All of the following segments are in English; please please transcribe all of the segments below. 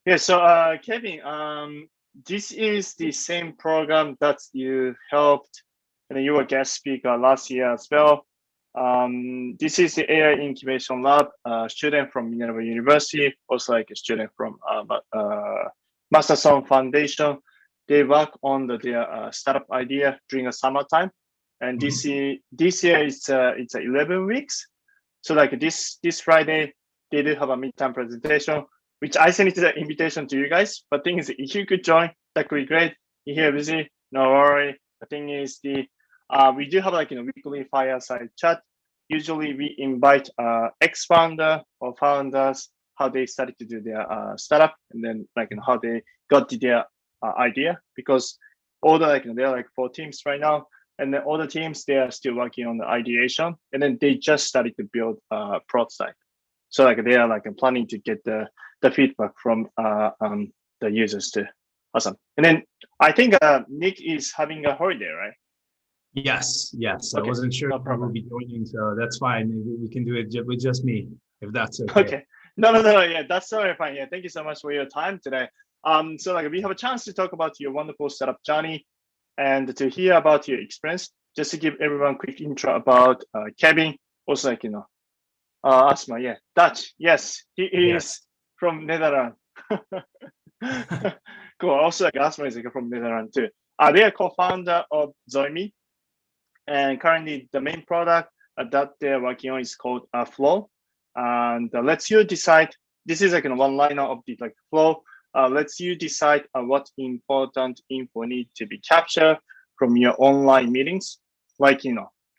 Yeah, so Kevin, this is the same program that you helped and you were guest speaker last year as well. This is the AI Incubation Lab, student from Minerva University, also like a student from Masterson Foundation. They work on their startup idea during the summertime, and this year it's 11 weeks. So like this Friday, they do have a midterm presentation, which I sent it to the invitation to you guys. But thing is, if you could join, that could be great. If you're busy, no worry. The thing is, we do have like weekly fireside chat. Usually, we invite ex-founder or founders how they started to do their startup, and then like how they got to their idea. Because all the there are like 4 teams right now, and then all the teams they are still working on the ideation, and then they just started to build a prototype. So like they are like planning to get the feedback from the users too. Awesome. And then I think Nick is having a holiday, right? Yes. Okay. I wasn't sure if I will be joining, so that's fine. Maybe we can do it with just me, if that's okay. Okay. No. Yeah, that's totally fine. Yeah, thank you so much for your time today. So like we have a chance to talk about your wonderful startup journey and to hear about your experience. Just to give everyone a quick intro about Kevin. Also like Asma, yeah, Dutch. Yes, he is from Netherlands. Cool. Also, like Asma is like from Netherlands too. They are co-founder of Zoi Meet, and currently the main product that they're working on is called Flow, and lets you decide. This is like one liner of the like Flow. Lets you decide what important info need to be captured from your online meetings, like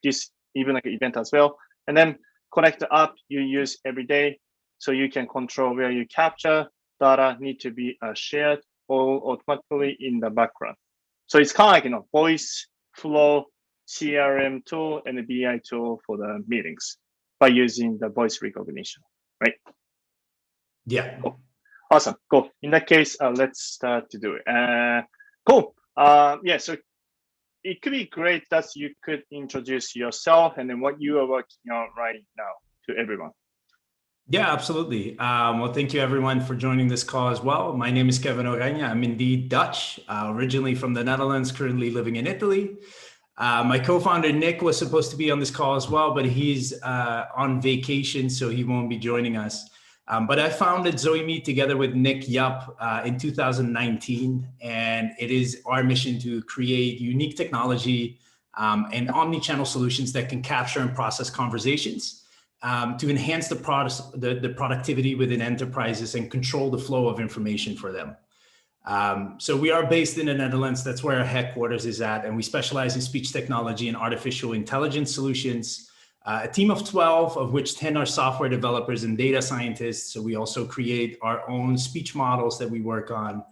this even like an event as well, and then connect the app you use every day so you can control where you capture data need to be shared all automatically in the background. So it's kind of like voice flow CRM tool and the BI tool for the meetings by using the voice recognition, right? Yeah. Cool. Awesome. Cool. In that case, let's start to do it. Cool. Yeah. So it could be great that you could introduce yourself and then what you are working on right now to everyone. Yeah, absolutely. Well, thank you everyone for joining this call as well. My name is Kevin Oranje. I'm indeed Dutch, originally from the Netherlands, currently living in Italy. My co-founder Nick was supposed to be on this call as well, but he's on vacation, so he won't be joining us. But I founded Zoi Meet together with Nick Yup in 2019, and it is our mission to create unique technology and omni-channel solutions that can capture and process conversations to enhance the productivity within enterprises and control the flow of information for them. So we are based in the Netherlands. That's where our headquarters is at, and we specialize in speech technology and artificial intelligence solutions. A team of 12, of which 10 are software developers and data scientists. So we also create our own speech models that we work on.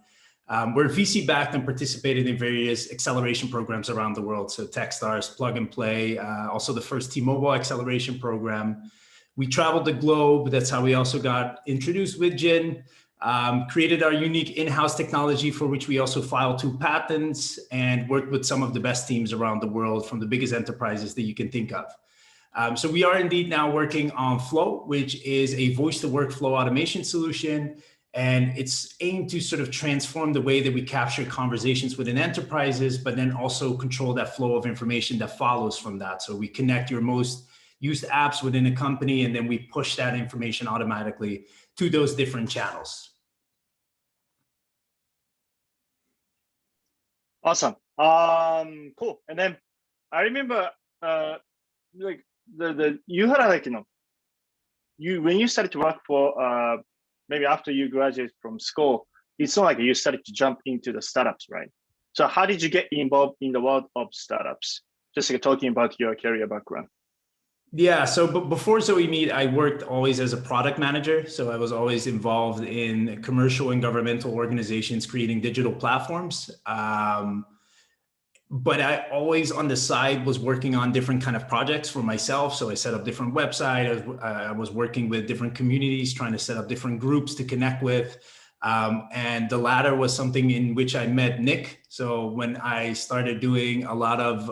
We're VC backed and participated in various acceleration programs around the world. So Techstars, Plug and Play, also the first T-Mobile acceleration program. We traveled the globe. That's how we also got introduced with Jin. Created our unique in-house technology for which we also filed 2 patents and worked with some of the best teams around the world from the biggest enterprises that you can think of. So we are indeed now working on Flow, which is a voice-to-workflow automation solution. And it's aimed to sort of transform the way that we capture conversations within enterprises, but then also control that flow of information that follows from that. So we connect your most used apps within a company, and then we push that information automatically to those different channels. Awesome. Cool. And then I remember like you had like when you started to work for maybe after you graduated from school, it's not like you started to jump into the startups, right? So how did you get involved in the world of startups? Just like talking about your career background. Yeah, so before Zoi Meet, I worked always as a product manager. So I was always involved in commercial and governmental organizations creating digital platforms. But I always on the side was working on different kind of projects for myself. So I set up different websites. I was working with different communities, trying to set up different groups to connect with. And the latter was something in which I met Nick. So when I started doing a lot of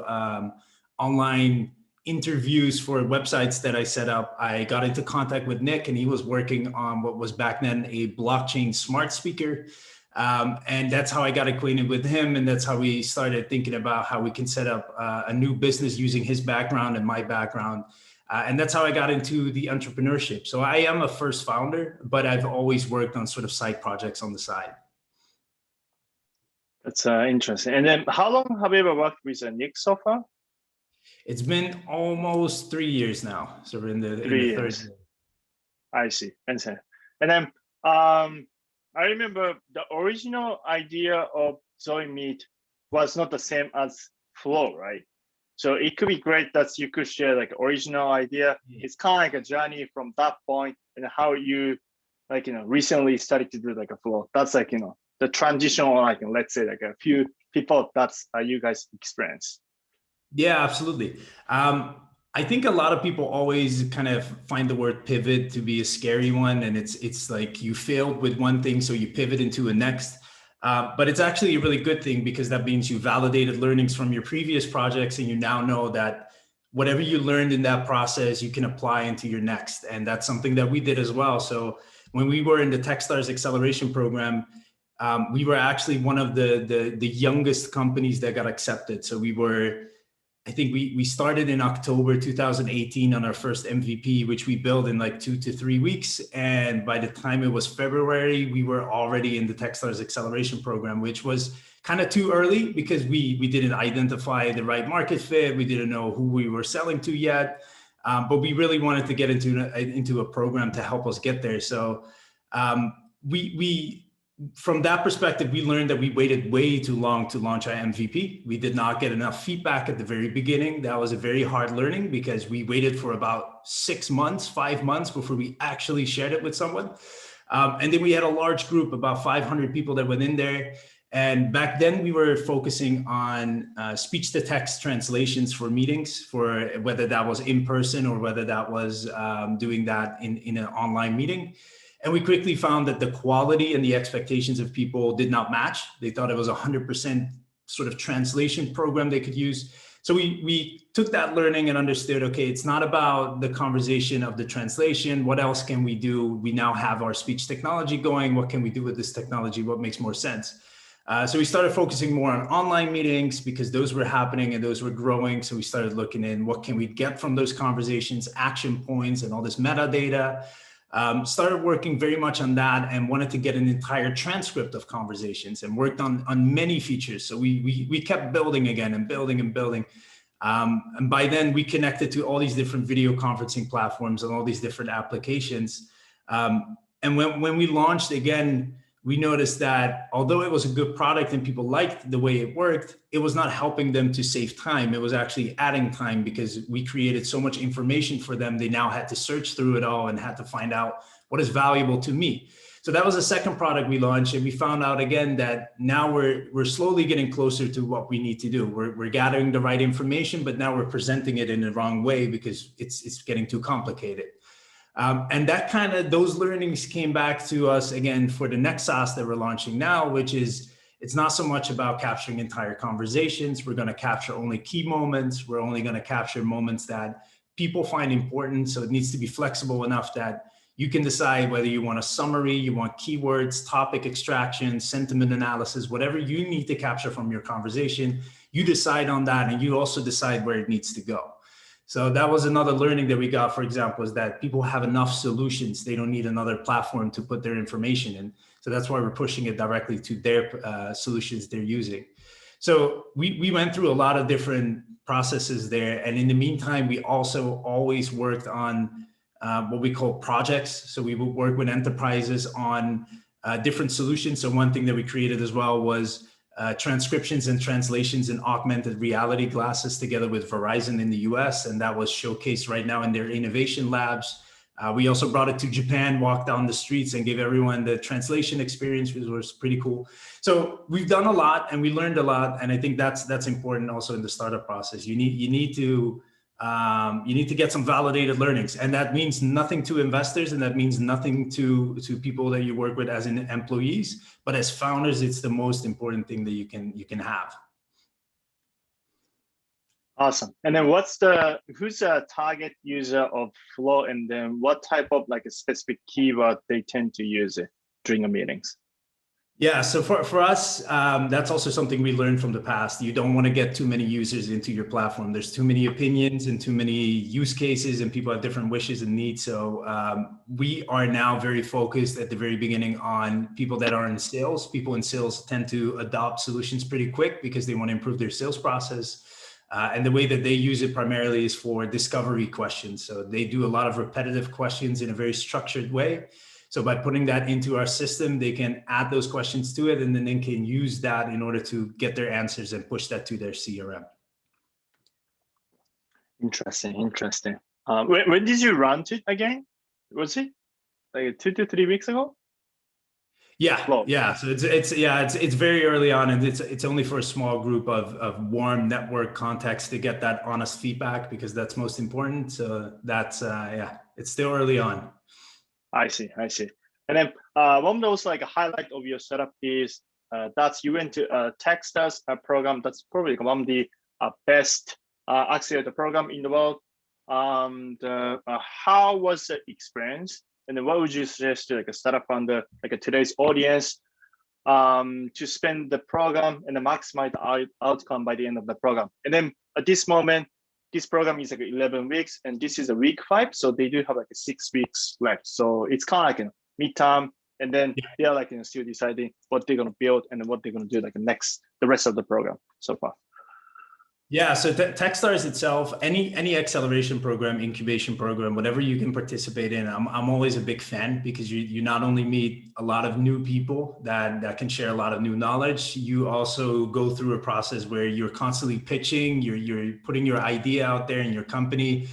online interviews for websites that I set up, I got into contact with Nick, and he was working on what was back then a blockchain smart speaker. And that's how I got acquainted with him. And that's how we started thinking about how we can set up a new business using his background and my background. And that's how I got into the entrepreneurship. So I am a first founder, but I've always worked on sort of side projects on the side. That's interesting. And then how long have you ever worked with Nick so far? It's been almost 3 years now. So we're in the 3 third years. year. I see. And then I remember the original idea of Zoi Meet was not the same as Flow, right? So it could be great that you could share like original idea. Yeah. It's kind of like a journey from that point and how you recently started to do like a Flow. That's like, the transition, like let's say like a few people that's you guys experience. Yeah, absolutely. I think a lot of people always kind of find the word pivot to be a scary one. And it's like you failed with one thing, so you pivot into a next. But it's actually a really good thing because that means you validated learnings from your previous projects and you now know that whatever you learned in that process, you can apply into your next. And that's something that we did as well. So when we were in the Techstars acceleration program, we were actually one of the youngest companies that got accepted. So I think we started in October 2018 on our first MVP, which we built in like 2 to 3 weeks. And by the time it was February, we were already in the Techstars acceleration program, which was kind of too early because we didn't identify the right market fit. We didn't know who we were selling to yet. But we really wanted to get into a program to help us get there. So from that perspective, we learned that we waited way too long to launch our MVP. We did not get enough feedback at the very beginning. That was a very hard learning because we waited for about 6 months, 5 months before we actually shared it with someone. And then we had a large group, about 500 people that went in there. And back then we were focusing on speech to text translations for meetings, for whether that was in person or whether that was doing that in an online meeting. And we quickly found that the quality and the expectations of people did not match. They thought it was 100% sort of translation program they could use. So we took that learning and understood, okay, it's not about the conversation of the translation. What else can we do? We now have our speech technology going. What can we do with this technology? What makes more sense? So we started focusing more on online meetings because those were happening and those were growing. So we started looking in what can we get from those conversations, action points, and all this metadata. Started working very much on that and wanted to get an entire transcript of conversations and worked on many features. So we kept building again and building and building. And by then we connected to all these different video conferencing platforms and all these different applications. And when we launched again, we noticed that although it was a good product and people liked the way it worked, it was not helping them to save time. It was actually adding time because we created so much information for them. They now had to search through it all and had to find out what is valuable to me. So that was the second product we launched. And we found out again that now we're slowly getting closer to what we need to do. We're gathering the right information, but now we're presenting it in the wrong way because it's getting too complicated. And that those learnings came back to us again for the next SaaS that we're launching now, which is, it's not so much about capturing entire conversations. We're going to capture only key moments. We're only going to capture moments that people find important. So it needs to be flexible enough that you can decide whether you want a summary, you want keywords, topic extraction, sentiment analysis, whatever you need to capture from your conversation, you decide on that and you also decide where it needs to go. So that was another learning that we got, for example, is that people have enough solutions. They don't need another platform to put their information in. So that's why we're pushing it directly to their solutions they're using. So we went through a lot of different processes there. And in the meantime, we also always worked on what we call projects. So we would work with enterprises on different solutions. So one thing that we created as well was transcriptions and translations in augmented reality glasses together with Verizon in the US. And that was showcased right now in their innovation labs. We also brought it to Japan, walked down the streets and gave everyone the translation experience, which was pretty cool. So we've done a lot and we learned a lot. And I think that's important also in the startup process. You need to get some validated learnings, and that means nothing to investors, and that means nothing to people that you work with as employees. But as founders, it's the most important thing that you can have. Awesome. And then who's the target user of Flow, and then what type of like a specific keyword they tend to use it during the meetings? Yeah, so for us, that's also something we learned from the past. You don't want to get too many users into your platform. There's too many opinions and too many use cases, and people have different wishes and needs. So we are now very focused at the very beginning on people that are in sales. People in sales tend to adopt solutions pretty quick because they want to improve their sales process. And the way that they use it primarily is for discovery questions. So they do a lot of repetitive questions in a very structured way. So by putting that into our system, they can add those questions to it, and then they can use that in order to get their answers and push that to their CRM. Interesting. When did you launch it again? Was it like 2 to 3 weeks ago? Yeah, Flow. yeah. So it's very early on, and it's only for a small group of warm network contacts to get that honest feedback, because that's most important. So that's it's still early on. I see. And then one of those like a highlight of your setup is that you went to a Techstars program. That's probably one of the best accelerator program in the world. How was the experience? And then what would you suggest to like a startup founder, like a today's audience, to spend the program and maximize the outcome by the end of the program? And then at this moment, this program is like 11 weeks, and this is a week 5, so they do have like 6 weeks left. So it's kind of like a midterm, and then they are like still deciding what they're gonna build and what they're gonna do like the rest of the program so far. Yeah, so Techstars itself, any acceleration program, incubation program, whatever you can participate in, I'm always a big fan, because you not only meet a lot of new people that can share a lot of new knowledge, you also go through a process where you're constantly pitching, you're putting your idea out there in your company.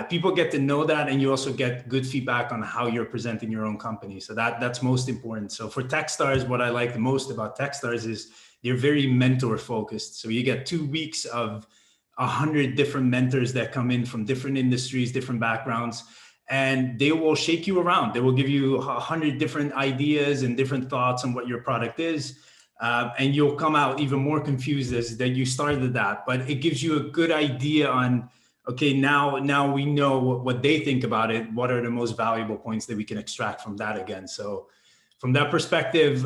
People get to know that, and you also get good feedback on how you're presenting your own company. So that's most important. So for Techstars, what I like the most about Techstars is they're very mentor focused. So you get 2 weeks of 100 different mentors that come in from different industries, different backgrounds, and they will shake you around. They will give you 100 different ideas and different thoughts on what your product is. And you'll come out even more confused as that you started that, but it gives you a good idea on, okay, now we know what they think about it. What are the most valuable points that we can extract from that again? So from that perspective,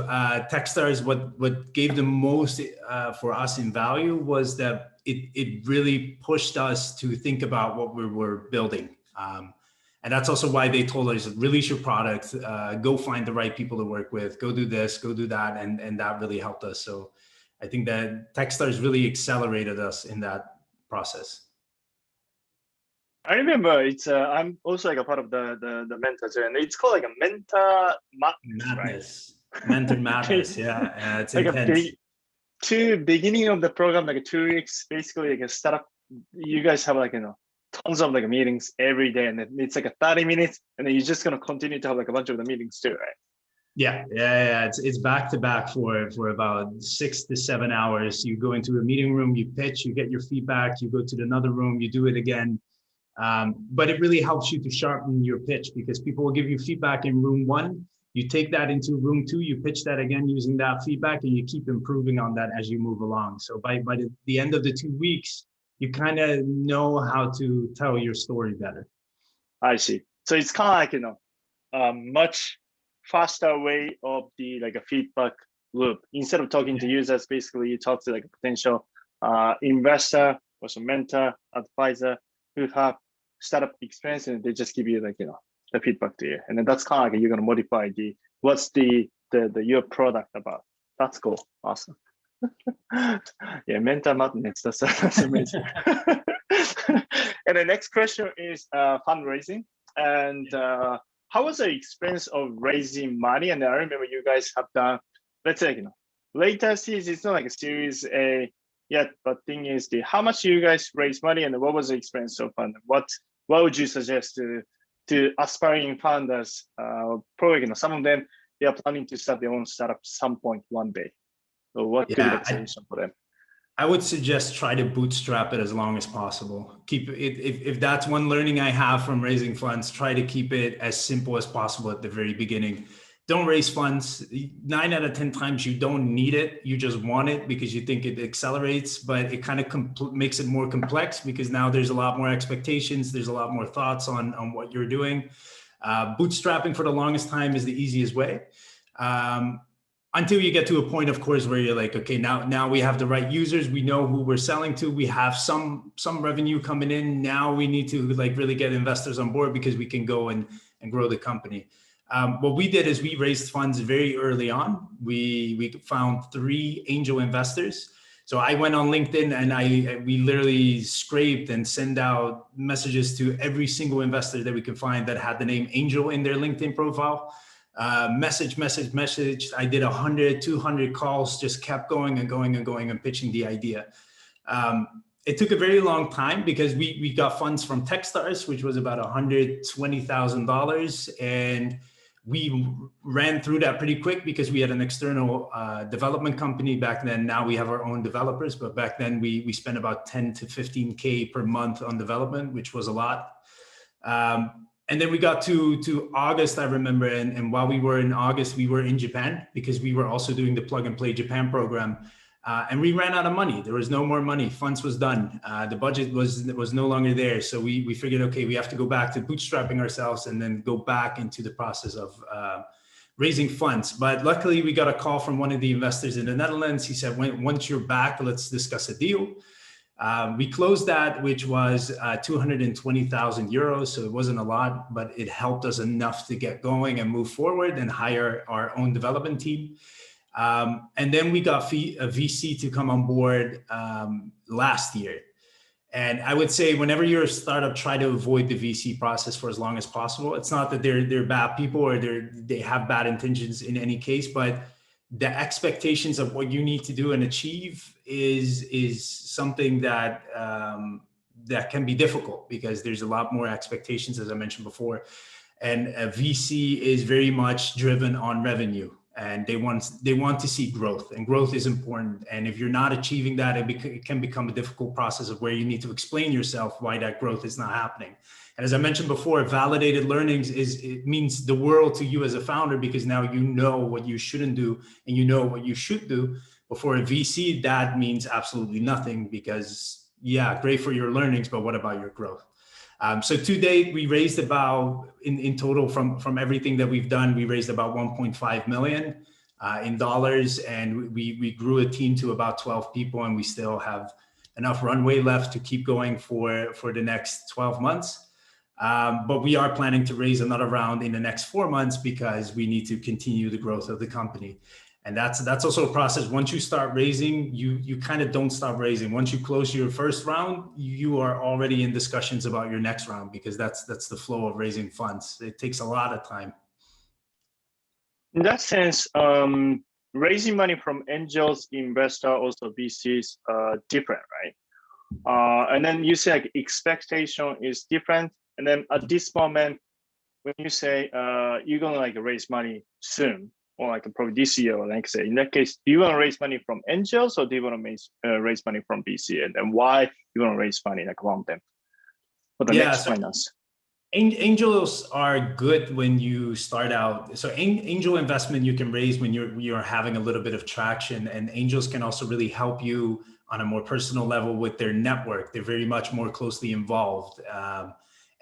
Techstars, what gave the most for us in value was that it really pushed us to think about what we were building. And that's also why they told us, release your product, go find the right people to work with, go do this, go do that. And that really helped us. So I think that Techstars really accelerated us in that process. I remember it's I'm also like a part of the mentors, and it's called like a mentor madness, right? Mentor madness. Yeah, it's like intense. Beginning of the program, like 2 weeks, basically like a startup. You guys have like tons of like meetings every day, and it's like a 30 minutes, and then you're just gonna continue to have like a bunch of the meetings too, right? Yeah. It's back to back for about 6 to 7 hours. You go into a meeting room, you pitch, you get your feedback, you go to another room, you do it again. But it really helps you to sharpen your pitch, because people will give you feedback in room 1. You take that into room 2, you pitch that again using that feedback, and you keep improving on that as you move along. So by the end of the 2 weeks, you kind of know how to tell your story better. I see. So it's kind of like, much faster way of the like a feedback loop. Instead of talking to users, basically you talk to like a potential investor or some mentor, advisor who have startup experience, and they just give you like the feedback to you, and then that's kind of like you're gonna modify what's the your product about. That's cool, awesome. Yeah, mentor madness. That's amazing. And the next question is fundraising, and how was the experience of raising money? And I remember you guys have done, let's say later series. It's not like a series A yet, but thing is how much you guys raise money, and what was the experience so far? What would you suggest to aspiring founders? Probably some of them, they are planning to start their own startup some point one day. So what could be the solution for them? I would suggest try to bootstrap it as long as possible. Keep it, if that's one learning I have from raising funds, try to keep it as simple as possible at the very beginning. don't raise funds. 9 out of 10 times you don't need it. You just want it because you think it accelerates, but it kind of makes it more complex because now there's a lot more expectations. There's a lot more thoughts on what you're doing. Bootstrapping for the longest time is the easiest way. Until you get to a point, of course, where you're like, okay, now we have the right users. We know who we're selling to. We have some revenue coming in. Now we need to like really get investors on board because we can go and grow the company. What we did is we raised funds very early on. We found 3 angel investors. So I went on LinkedIn and we literally scraped and sent out messages to every single investor that we could find that had the name Angel in their LinkedIn profile. Message. I did 100, 200 calls, just kept going and pitching the idea. It took a very long time because we got funds from Techstars, which was about $120,000. And we ran through that pretty quick because we had an external development company back then. Now we have our own developers, but back then we spent about 10 to 15K per month on development, which was a lot. And then we got to August, I remember. And while we were in August, we were in Japan because we were also doing the Plug and Play Japan program. And we ran out of money. There was no more money. Funds was done. The budget was no longer there. So we figured, okay, we have to go back to bootstrapping ourselves and then go back into the process of raising funds. But luckily, we got a call from one of the investors in the Netherlands. He said, once you're back, let's discuss a deal. We closed that, which was 220,000 euros. So it wasn't a lot, but it helped us enough to get going and move forward and hire our own development team. And then we got a VC to come on board last year. And I would say whenever you're a startup, try to avoid the VC process for as long as possible. It's not that they're bad people or they have bad intentions in any case, but the expectations of what you need to do and achieve is something that that can be difficult because there's a lot more expectations, as I mentioned before. And a VC is very much driven on revenue. And they want to see growth, and growth is important. And if you're not achieving that, it can become a difficult process of where you need to explain yourself why that growth is not happening. And as I mentioned before, validated learnings it means the world to you as a founder because now you know what you shouldn't do and you know what you should do. Before a VC, that means absolutely nothing because yeah, great for your learnings, but what about your growth? So to date, we raised about, in total from everything that we've done, we raised about 1.5 million in dollars, and we grew a team to about 12 people, and we still have enough runway left to keep going for the next 12 months. But we are planning to raise another round in the next 4 months because we need to continue the growth of the company. And that's also a process. Once you start raising, you kind of don't stop raising. Once you close your first round, you are already in discussions about your next round because that's the flow of raising funds. It takes a lot of time. In that sense, raising money from angels, investor, also VCs, different, right? And then you say like expectation is different. And then at this moment, when you say you're gonna like raise money soon, or like probably this year or next year, in that case, do you want to raise money from angels or do you want to raise money from VC? And why you want to raise money like from them for the next finance? Angels are good when you start out. So angel investment you can raise when you're having a little bit of traction, and angels can also really help you on a more personal level with their network. They're very much more closely involved.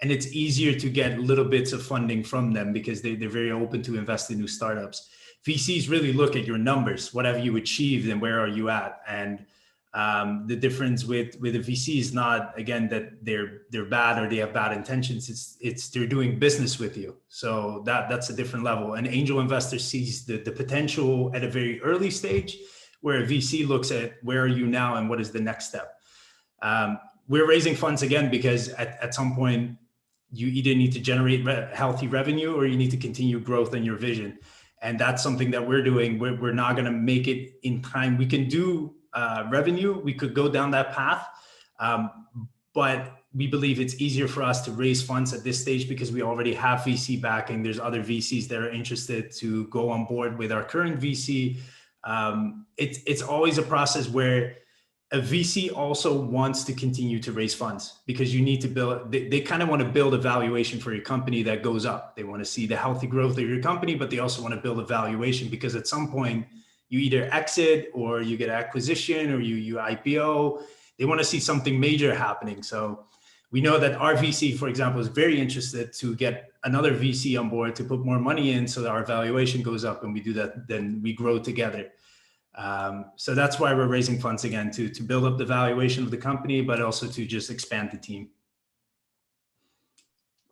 And it's easier to get little bits of funding from them because they're very open to invest in new startups. VCs really look at your numbers. What have you achieved and where are you at? And the difference with a VC is not, again, that they're bad or they have bad intentions. It's they're doing business with you. So that's a different level. An angel investor sees the potential at a very early stage, where a VC looks at where are you now and what is the next step. We're raising funds again because at some point you either need to generate healthy revenue or you need to continue growth in your vision. And that's something that we're doing. We're not going to make it in time. We can do revenue. We could go down that path. But we believe it's easier for us to raise funds at this stage because we already have VC backing. There's other VCs that are interested to go on board with our current VC. It's always a process where a VC also wants to continue to raise funds because you need to build, they kind of want to build a valuation for your company that goes up. They want to see the healthy growth of your company, but they also want to build a valuation because at some point you either exit or you get acquisition or you IPO. They want to see something major happening. So we know that our VC, for example, is very interested to get another VC on board to put more money in so that our valuation goes up, and we do that, then we grow together. So that's why we're raising funds again, to build up the valuation of the company, but also to just expand the team.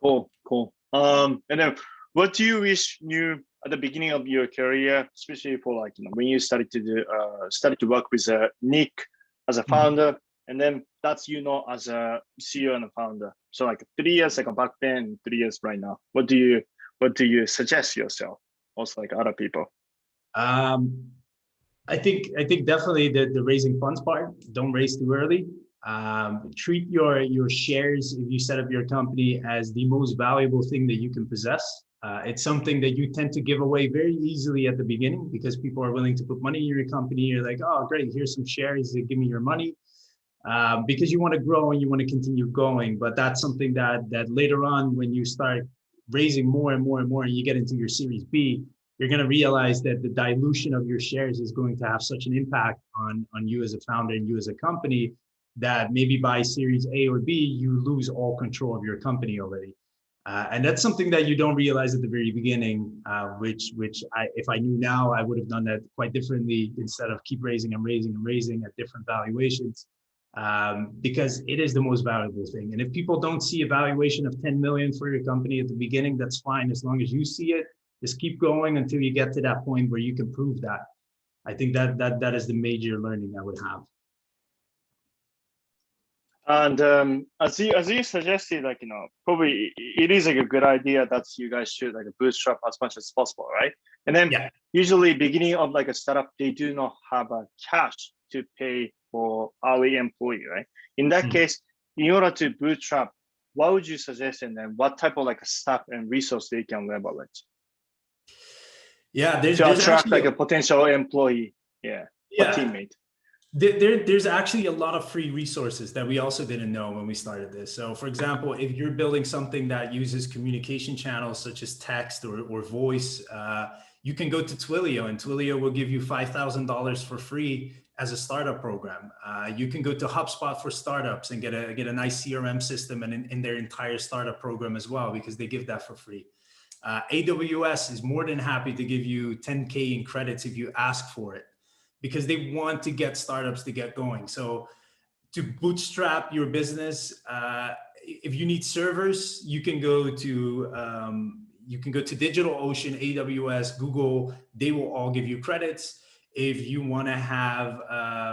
Cool. And then what do you wish knew at the beginning of your career, especially for like, when you started to work with Nick as a founder, and then that's, as a CEO and a founder. So like 3 years like back then, 3 years right now. What do you suggest yourself? Also like other people. I think definitely the raising funds part. Don't raise too early. Treat your shares, if you set up your company, as the most valuable thing that you can possess. It's something that you tend to give away very easily at the beginning because people are willing to put money in your company. You're like, oh, great, here's some shares, give me your money. Because you want to grow and you want to continue going. But that's something that later on, when you start raising more and more and more, and you get into your Series B, you're going to realize that the dilution of your shares is going to have such an impact on you as a founder and you as a company that maybe by Series A or B, you lose all control of your company already. And that's something that you don't realize at the very beginning, which if I knew now, I would have done that quite differently instead of keep raising and raising and raising at different valuations, because it is the most valuable thing. And if people don't see a valuation of 10 million for your company at the beginning, that's fine. As long as you see it, just keep going until you get to that point where you can prove that. I think that is the major learning I would have. And as you suggested, like, probably it is like a good idea that you guys should like bootstrap as much as possible, right? And then usually beginning of like a startup, they do not have a cash to pay for hourly employee, right? In that case, in order to bootstrap, what would you suggest, and then what type of like staff and resource they can leverage? Yeah, there's attract like a potential employee, or teammate. There's actually a lot of free resources that we also didn't know when we started this. So for example, if you're building something that uses communication channels such as text or voice, you can go to Twilio, and Twilio will give you $5,000 for free as a startup program. You can go to HubSpot for startups and get a nice CRM system and in their entire startup program as well, because they give that for free. AWS is more than happy to give you 10K in credits if you ask for it, because they want to get startups to get going. So to bootstrap your business, if you need servers, you can go to DigitalOcean, AWS, Google. They will all give you credits. If you want to have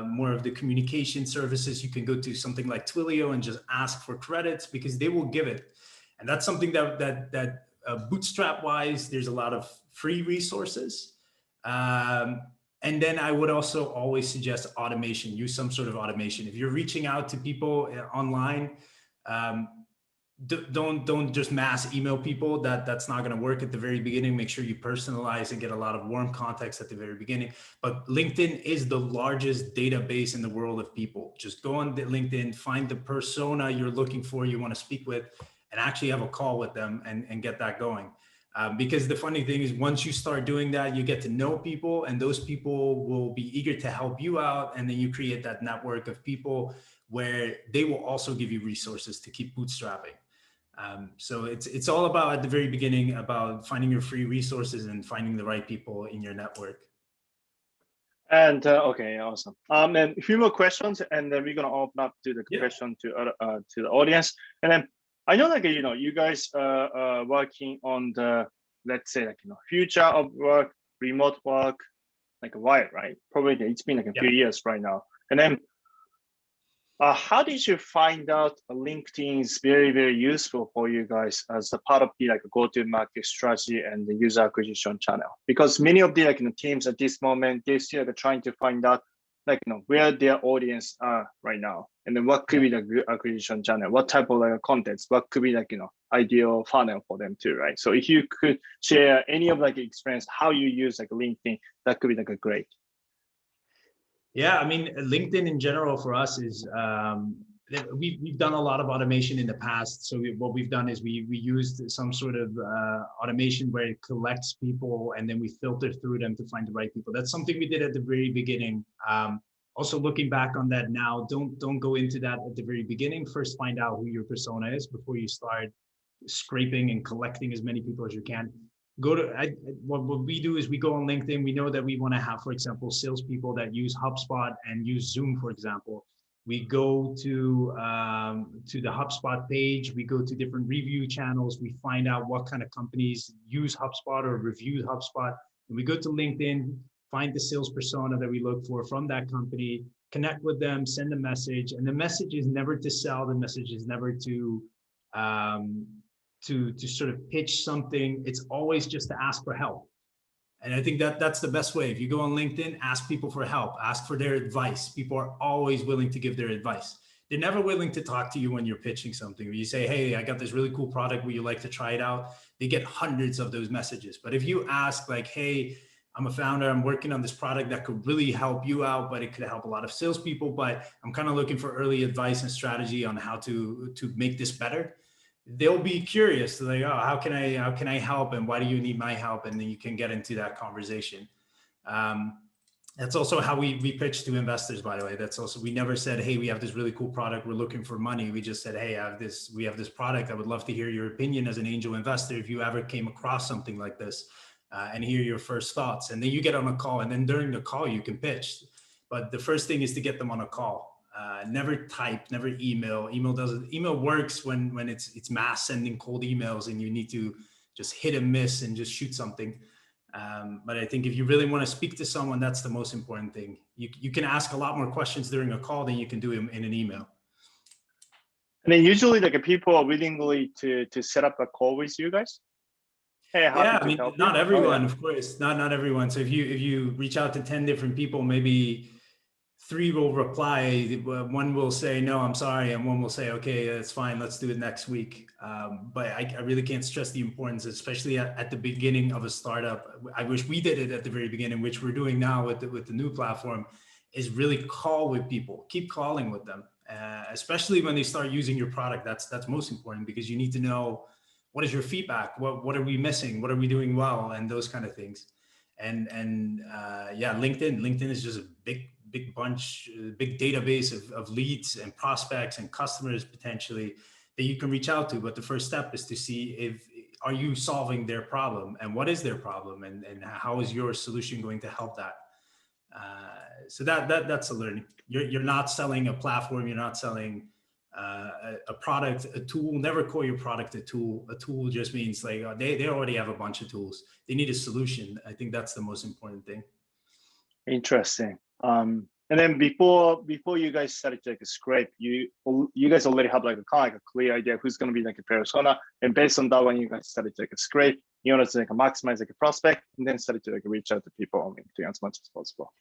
more of the communication services, you can go to something like Twilio and just ask for credits, because they will give it. And that's something that bootstrap wise, there's a lot of free resources. And then I would also always suggest automation. Use some sort of automation. If you're reaching out to people online, don't just mass email people. That's not going to work at the very beginning. Make sure you personalize and get a lot of warm context at the very beginning. But LinkedIn is the largest database in the world of people. Just go on LinkedIn, find the persona you're looking for, you want to speak with, and actually have a call with them and get that going. Because the funny thing is, once you start doing that, you get to know people, and those people will be eager to help you out. And then you create that network of people where they will also give you resources to keep bootstrapping. So it's all about, at the very beginning, about finding your free resources and finding the right people in your network. And okay, awesome. And a few more questions, and then we're gonna open up to the question to the audience. And then I know, like, you guys are working on the, let's say, like, future of work, remote work, like a while, right? Probably it's been like a few years right now. And then how did you find out LinkedIn is very, very useful for you guys as a part of the like go-to-market strategy and the user acquisition channel? Because many of the teams at this moment, they're still trying to find out where their audience are right now, and then what could be the good acquisition channel, what type of contents, what could be ideal funnel for them too, right? So if you could share any of experience how you use LinkedIn, that could be great. Yeah, I mean, LinkedIn in general for us is we've done a lot of automation in the past. So what we've done is we used some sort of automation where it collects people and then we filter through them to find the right people. That's something we did at the very beginning. Also looking back on that now, don't go into that at the very beginning. First, find out who your persona is before you start scraping and collecting as many people as you can. What we do is we go on LinkedIn. We know that we want to have, for example, salespeople that use HubSpot and use Zoom, for example. We go to the HubSpot page. We go to different review channels. We find out what kind of companies use HubSpot or review HubSpot. And we go to LinkedIn, find the sales persona that we look for from that company, connect with them, send a message. And the message is never to sell. The message is never to sort of pitch something. It's always just to ask for help. And I think that's the best way. If you go on LinkedIn, ask people for help, ask for their advice. People are always willing to give their advice. They're never willing to talk to you when you're pitching something. You say, hey, I got this really cool product. Would you like to try it out? They get hundreds of those messages. But if you ask like, hey, I'm a founder, I'm working on this product that could really help you out, but it could help a lot of salespeople, but I'm kind of looking for early advice and strategy on how to make this better. They'll be curious. They're like, oh, how can I help? And why do you need my help? And then you can get into that conversation. That's also how we pitch to investors, by the way. That's also, we never said, hey, we have this really cool product, we're looking for money. We just said, hey, we have this product. I would love to hear your opinion as an angel investor if you ever came across something like this, and hear your first thoughts. And then you get on a call, and then during the call you can pitch. But the first thing is to get them on a call. Never type, never email. Email works when it's mass sending cold emails and you need to just hit and miss and just shoot something. But I think if you really want to speak to someone, that's the most important thing. You can ask a lot more questions during a call than you can do in an email. And then usually like people are willingly to set up a call with you guys. Hey, yeah, I mean, not everyone, yeah. Of course, not everyone. So if you reach out to 10 different people, maybe 3 will reply. One will say, no, I'm sorry. And one will say, okay, that's fine. Let's do it next week. But I really can't stress the importance, especially at the beginning of a startup. I wish we did it at the very beginning, which we're doing now with the new platform, is really call with people, keep calling with them, especially when they start using your product. That's most important, because you need to know, what is your feedback? What are we missing? What are we doing well? And those kind of things. And yeah, LinkedIn is just a big bunch, big database of leads and prospects and customers potentially that you can reach out to. But the first step is to see are you solving their problem, and what is their problem, and how is your solution going to help that? So that's a learning. You're not selling a platform. You're not selling a product, a tool. Never call your product a tool. A tool just means like they already have a bunch of tools. They need a solution. I think that's the most important thing. Interesting. And then before you guys started to like scrape, you guys already have like a kind of like a clear idea of who's going to be like a persona, and based on that one, you guys started to like scrape. You wanted to like maximize like a prospect, and then started to like reach out to people on LinkedIn as much as possible.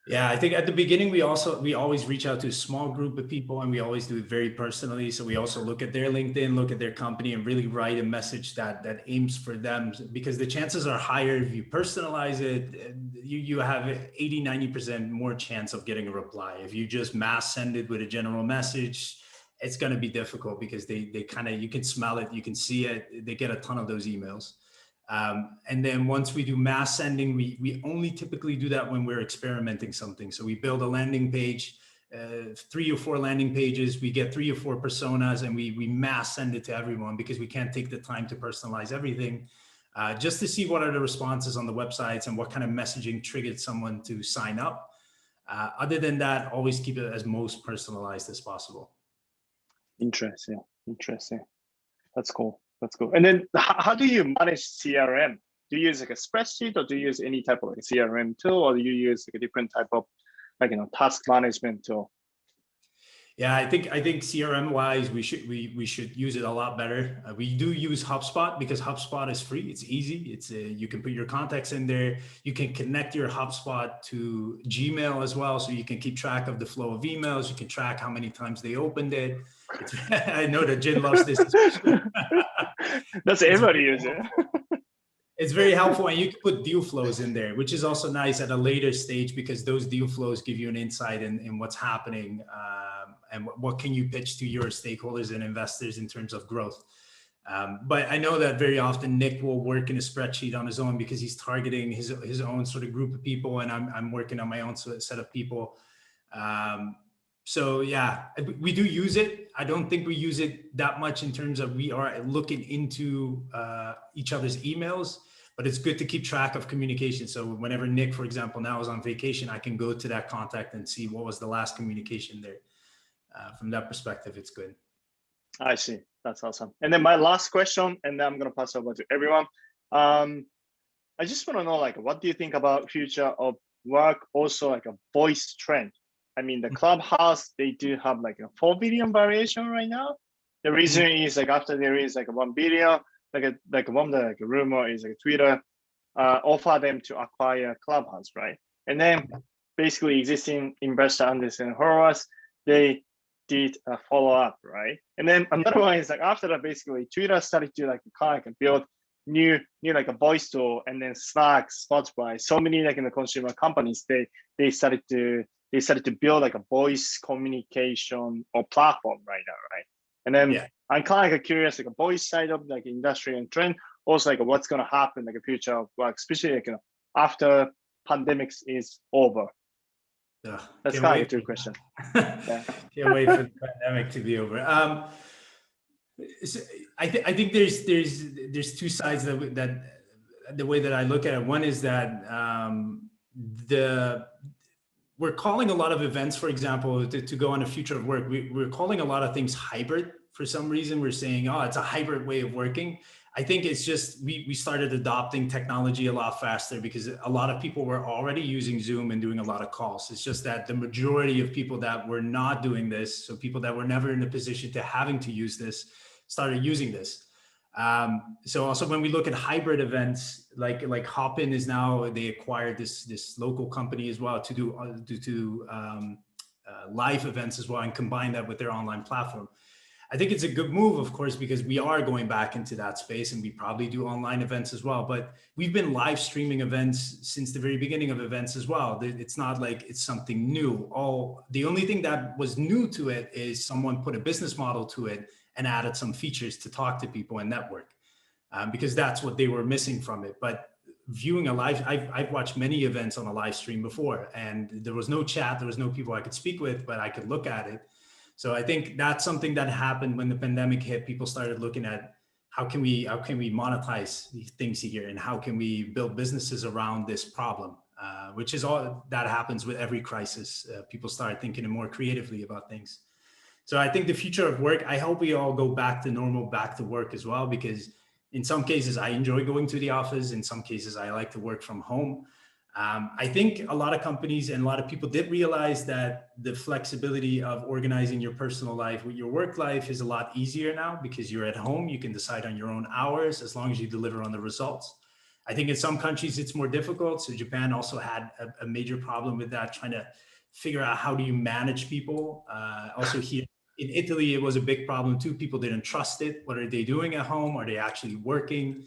Yeah, I think at the beginning, we always reach out to a small group of people, and we always do it very personally. So we also look at their LinkedIn, look at their company, and really write a message that aims for them, because the chances are higher if you personalize it. You have 80-90% more chance of getting a reply. If you just mass send it with a general message, it's going to be difficult, because they kind of, you can smell it, you can see it. They get a ton of those emails. And then once we do mass sending, we only typically do that when we're experimenting something. So we build a landing page, 3 or 4 landing pages, we get 3 or 4 personas, and we mass send it to everyone, because we can't take the time to personalize everything, just to see what are the responses on the websites and what kind of messaging triggered someone to sign up. Other than that, always keep it as most personalized as possible. Interesting. That's cool. And then how do you manage CRM? Do you use like a spreadsheet, or do you use any type of like CRM tool, or do you use like a different type of like, task management tool? Yeah, I think CRM wise, we should use it a lot better. We do use HubSpot, because HubSpot is free. It's easy. It's you can put your contacts in there. You can connect your HubSpot to Gmail as well, so you can keep track of the flow of emails. You can track how many times they opened it. I know that Jin loves this. That's everybody uses it. It's very helpful, and you can put deal flows in there, which is also nice at a later stage because those deal flows give you an insight in what's happening and what can you pitch to your stakeholders and investors in terms of growth. But I know that very often Nick will work in a spreadsheet on his own because he's targeting his own sort of group of people, and I'm working on my own set of people. So yeah, we do use it. I don't think we use it that much in terms of we are looking into each other's emails, but it's good to keep track of communication. So whenever Nick, for example, now is on vacation, I can go to that contact and see what was the last communication there. From that perspective, it's good. I see. That's awesome. And then my last question, and then I'm going to pass over to everyone. I just want to know, like, what do you think about future of work, also like a voice trend? I mean, the Clubhouse, they do have like a 4 billion variation right now. The reason is like after there is like 1 billion, like one of the rumor is like Twitter offer them to acquire Clubhouse, right? And then basically existing investor Anderson Horowitz, they did a follow up, right? And then another one is like after that, basically Twitter started to like kind of build new like a voice tool, and then Slack, Spotify, so many like in the consumer companies, they started to build like a voice communication or platform right now, right? And then I'm kind of like curious, like a voice side of like industry and trend, also like what's gonna happen like a future of work, especially like after pandemics is over. That's kind of a good question. Can't wait for the pandemic to be over. So I think there's two sides that the way that I look at it. One is that we're calling a lot of events, for example, to go on a future of work. We're calling a lot of things hybrid. For some reason, we're saying, oh, it's a hybrid way of working. I think it's just we started adopting technology a lot faster because a lot of people were already using Zoom and doing a lot of calls. It's just that the majority of people that were not doing this, so people that were never in a position to having to use this, started using this. So also when we look at hybrid events, like Hopin is now, they acquired this local company as well to do live events as well and combine that with their online platform. I think it's a good move, of course, because we are going back into that space and we probably do online events as well. But we've been live streaming events since the very beginning of events as well. It's not like it's something new. The only thing that was new to it is someone put a business model to it and added some features to talk to people and network, because that's what they were missing from it. But viewing a live, I've watched many events on a live stream before, and there was no chat, there was no people I could speak with, but I could look at it. So I think that's something that happened when the pandemic hit. People started looking at how can we monetize these things here, and how can we build businesses around this problem, which is all that happens with every crisis. People start thinking more creatively about things. So I think the future of work, I hope we all go back to normal, back to work as well, because in some cases I enjoy going to the office. In some cases I like to work from home. I think a lot of companies and a lot of people did realize that the flexibility of organizing your personal life with your work life is a lot easier now because you're at home. You can decide on your own hours as long as you deliver on the results. I think in some countries it's more difficult. So Japan also had a major problem with that, trying to figure out how do you manage people. Also here in Italy, it was a big problem too. People didn't trust it. What are they doing at home? Are they actually working?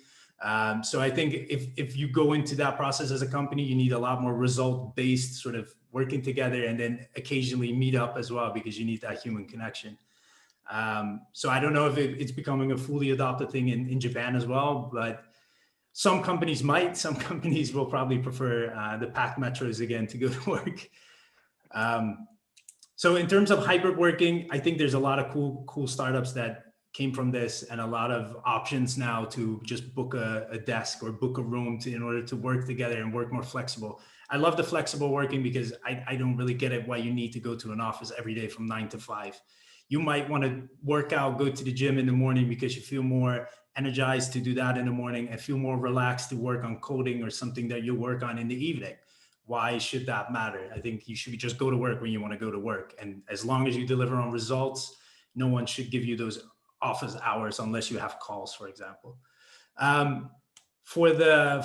So I think if you go into that process as a company, you need a lot more result-based sort of working together, and then occasionally meet up as well, because you need that human connection. So I don't know if it's becoming a fully adopted thing in Japan as well, but some companies might. Some companies will probably prefer the packed metros again to go to work. So in terms of hybrid working, I think there's a lot of cool startups that came from this, and a lot of options now to just book a desk or book a room in order to work together and work more flexible. I love the flexible working because I don't really get it why you need to go to an office every day from 9 to 5. You might want to work out, go to the gym in the morning because you feel more energized to do that in the morning and feel more relaxed to work on coding or something that you work on in the evening. Why should that matter? I think you should just go to work when you want to go to work. And as long as you deliver on results, no one should give you those office hours unless you have calls, for example. For the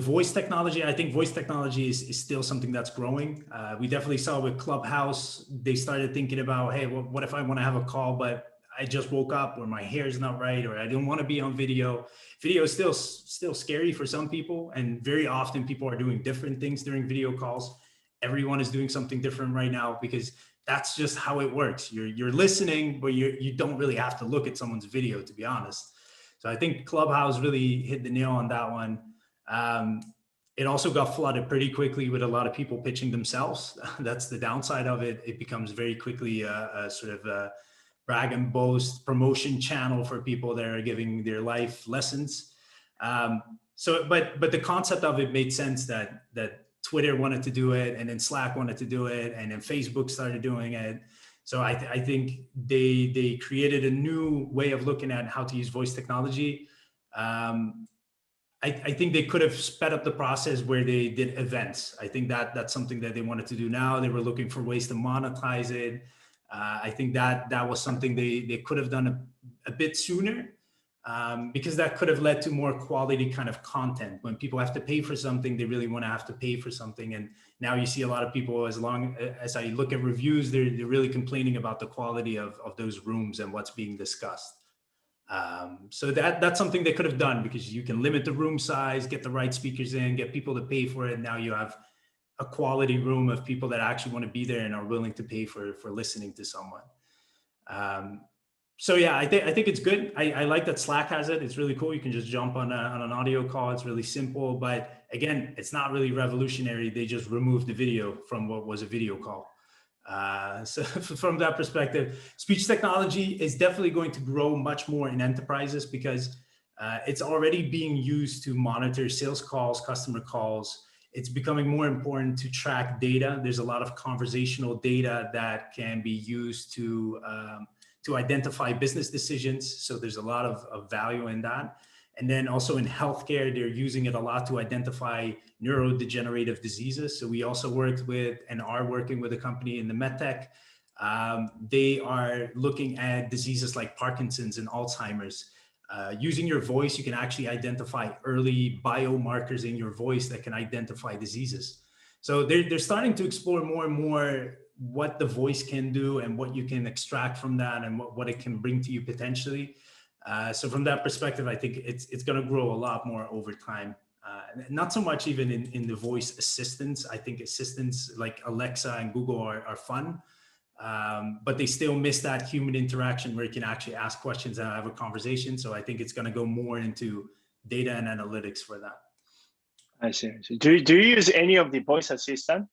voice technology, I think voice technology is still something that's growing. We definitely saw with Clubhouse, they started thinking about, hey, what if I want to have a call, but I just woke up, or my hair is not right, or I don't want to be on video. Video is still scary for some people, and very often people are doing different things during video calls. Everyone is doing something different right now because that's just how it works. You're listening, but you don't really have to look at someone's video, to be honest. So I think Clubhouse really hit the nail on that one. It also got flooded pretty quickly with a lot of people pitching themselves. That's the downside of it. It becomes very quickly a sort of a brag and boast promotion channel for people that are giving their life lessons. But the concept of it made sense that Twitter wanted to do it, and then Slack wanted to do it, and then Facebook started doing it. So I think they created a new way of looking at how to use voice technology. I think they could have sped up the process where they did events. I think that's something that they wanted to do now. They were looking for ways to monetize it. I think that was something they could have done a bit sooner, because that could have led to more quality kind of content. When people have to pay for something, they really want to have to pay for something. And now you see a lot of people, as long as I look at reviews, they're really complaining about the quality of those rooms and what's being discussed. So that's something they could have done, because you can limit the room size, get the right speakers in, get people to pay for it. Now you have a quality room of people that actually want to be there and are willing to pay for listening to someone. So yeah, I think it's good. I like that Slack has it. It's really cool. You can just jump on an audio call. It's really simple, but again, it's not really revolutionary. They just removed the video from what was a video call. So from that perspective, speech technology is definitely going to grow much more in enterprises, because it's already being used to monitor sales calls, customer calls. It's becoming more important to track data. There's a lot of conversational data that can be used to identify business decisions. So there's a lot of value in that. And then also in healthcare, they're using it a lot to identify neurodegenerative diseases. So we also worked with and are working with a company in the medtech. They are looking at diseases like Parkinson's and Alzheimer's. Using your voice, you can actually identify early biomarkers in your voice that can identify diseases. So they're starting to explore more and more what the voice can do and what you can extract from that and what it can bring to you potentially. So from that perspective, I think it's going to grow a lot more over time. Not so much even in the voice assistants. I think assistants like Alexa and Google are fun, but they still miss that human interaction where you can actually ask questions and have a conversation. So I think it's going to go more into data and analytics for that. I see. Do you use any of the voice assistant?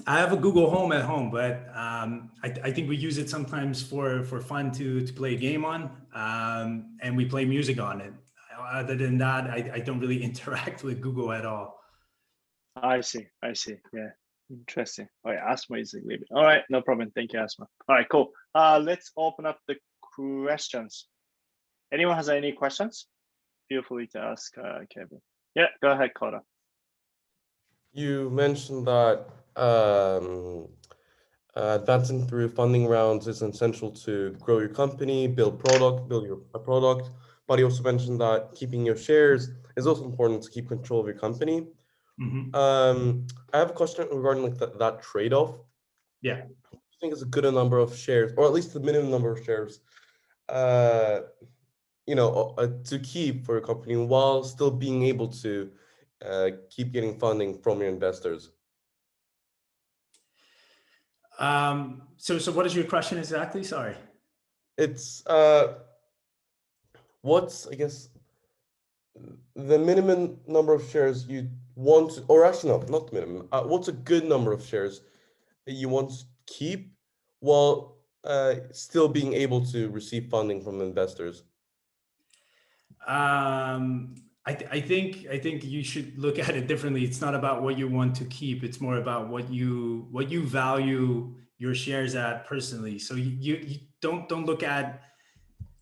I have a Google Home at home, but I think we use it sometimes for fun to play a game on, and we play music on it. Other than that, I don't really interact with Google at all. I see. Yeah, interesting. All right, Asma is leaving. All right, no problem. Thank you, Asma. All right, cool. Let's open up the questions. Anyone has any questions? Feel free to ask Kevin. Yeah, go ahead, Koda. You mentioned that advancing through funding rounds is essential to grow your company, build a product, but you also mentioned that keeping your shares is also important to keep control of your company. Mm-hmm. I have a question regarding like that trade-off. Yeah. I think it's a good number of shares, or at least the minimum number of shares, to keep for your company while still being able to keep getting funding from your investors. So what is your question exactly? Sorry. It's what's, I guess, the minimum number of shares you want, or actually no, not the minimum. What's a good number of shares that you want to keep while still being able to receive funding from investors? I think you should look at it differently. It's not about what you want to keep. It's more about what you value your shares at personally. So you don't look at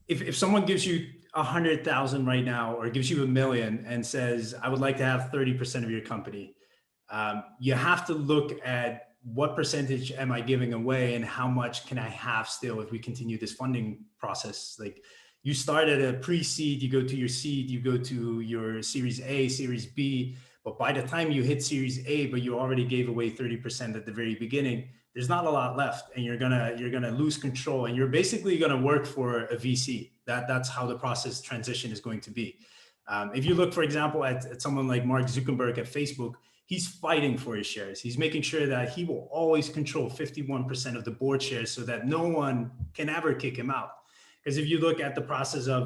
if someone gives you 100,000 right now or gives you 1 million and says, I would like to have 30% of your company. You have to look at what percentage am I giving away and how much can I have still if we continue this funding process. Like you start at a pre-seed, you go to your seed, you go to your series A, series B, but by the time you hit series A, but you already gave away 30% at the very beginning, there's not a lot left, and you're gonna lose control, and you're basically gonna work for a VC. That's how the process transition is going to be. If you look, for example, at someone like Mark Zuckerberg at Facebook, he's fighting for his shares. He's making sure that he will always control 51% of the board shares so that no one can ever kick him out. Because if you look at the process of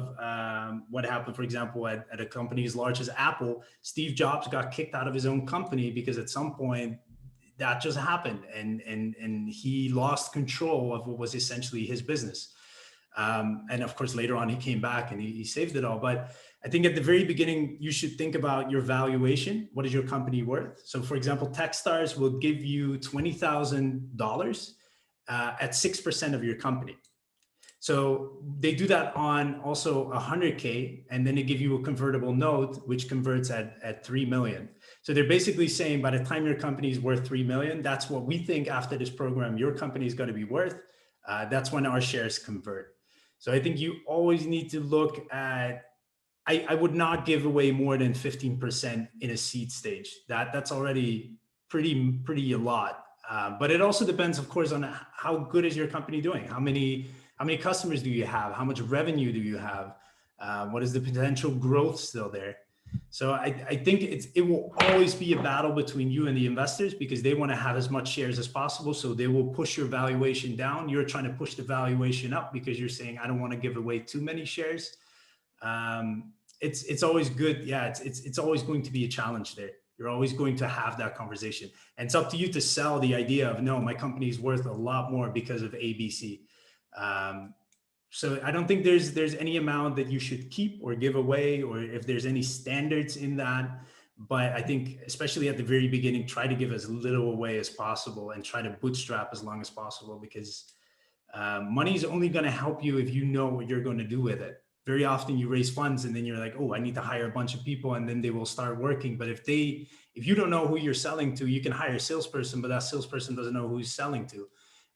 what happened, for example, at a company as large as Apple, Steve Jobs got kicked out of his own company because at some point that just happened, and he lost control of what was essentially his business. And of course, later on, he came back and he saved it all. But I think at the very beginning, you should think about your valuation. What is your company worth? So for example, Techstars will give you $20,000 at 6% of your company. So they do that on also 100K, and then they give you a convertible note, which converts at 3 million. So they're basically saying by the time your company is worth 3 million, that's what we think after this program, your company is going to be worth. That's when our shares convert. So I think you always need to look at, I would not give away more than 15% in a seed stage. That's already pretty a lot. But it also depends, of course, on how good is your company doing? How many customers do you have? How much revenue do you have? What is the potential growth still there? So I think it will always be a battle between you and the investors, because they want to have as much shares as possible. So they will push your valuation down. You're trying to push the valuation up because you're saying, I don't want to give away too many shares. It's always good. Yeah, it's always going to be a challenge there. You're always going to have that conversation. And it's up to you to sell the idea of, no, my company is worth a lot more because of ABC. So I don't think there's any amount that you should keep or give away, or if there's any standards in that. But I think especially at the very beginning, try to give as little away as possible and try to bootstrap as long as possible, because money is only going to help you if you know what you're going to do with it. Very often you raise funds and then you're like, oh, I need to hire a bunch of people, and then they will start working. But if you don't know who you're selling to, you can hire a salesperson, but that salesperson doesn't know who he's selling to.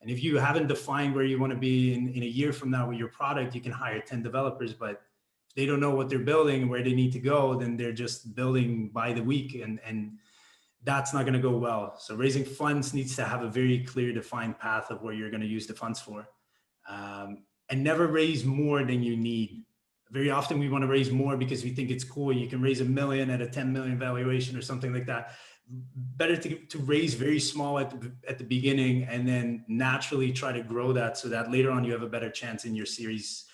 And if you haven't defined where you want to be in a year from now with your product, you can hire 10 developers, but if they don't know what they're building and where they need to go, then they're just building by the week, and that's not going to go well. So raising funds needs to have a very clear defined path of where you're going to use the funds for, and never raise more than you need. Very often we want to raise more because we think it's cool. You can raise $1 million at a 10 million valuation or something like that. Better to raise very small at the beginning, and then naturally try to grow that so that later on you have a better chance in your Series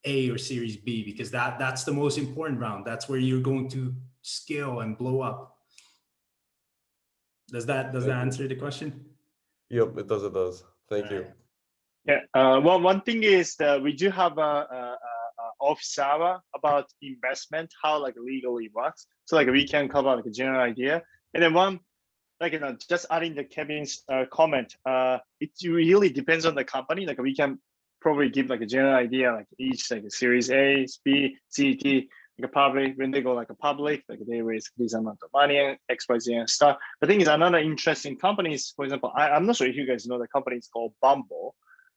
A or Series B, because that's the most important round. That's where you're going to scale and blow up. Does that answer the question? Yep, it does. Thank you. Yeah. One thing is that we do have a office hour about investment, how like legally works. So like we can cover like a general idea. And then one, like, just adding the Kevin's comment, it really depends on the company. Like we can probably give like a general idea, like each like a Series A, B, C, D, like a public, when they go like a public, like they raise this amount of money and X, Y, Z and stuff. The thing is, another interesting companies, for example, I'm not sure if you guys know the company is called Bumble.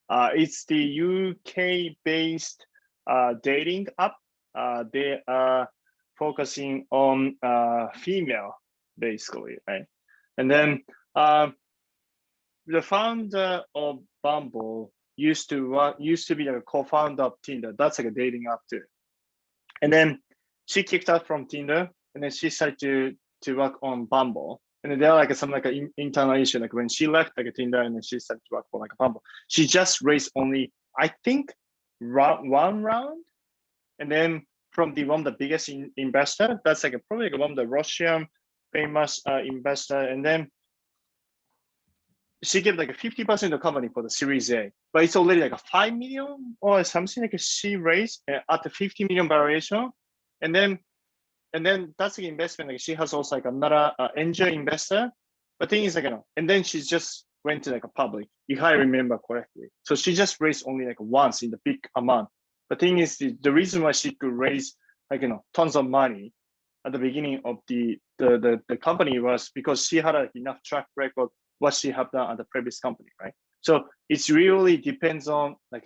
It's the UK based dating app. They are focusing on female, basically, right? And then the founder of Bumble used to be a co-founder of Tinder. That's like a dating app too. And then she kicked out from Tinder, and then she started to work on Bumble. And then there are like some like an internal issue, like when she left like a Tinder and then she started to work for like a Bumble. She just raised only, I think, one round, and then from one of the biggest investor, that's like probably like one of the Russian famous investor, and then she gave like a 50% of the company for the Series A, but it's already like a 5 million or something like she raised at the 50 million valuation, and then that's the investment. Like she has also like another angel investor, but thing is like, and then she just went to like a public, if I remember correctly. So she just raised only like once in the big amount. The thing is, the reason why she could raise like tons of money at the beginning of the company was because she had enough track record what she had done at the previous company, right? So it's really depends on like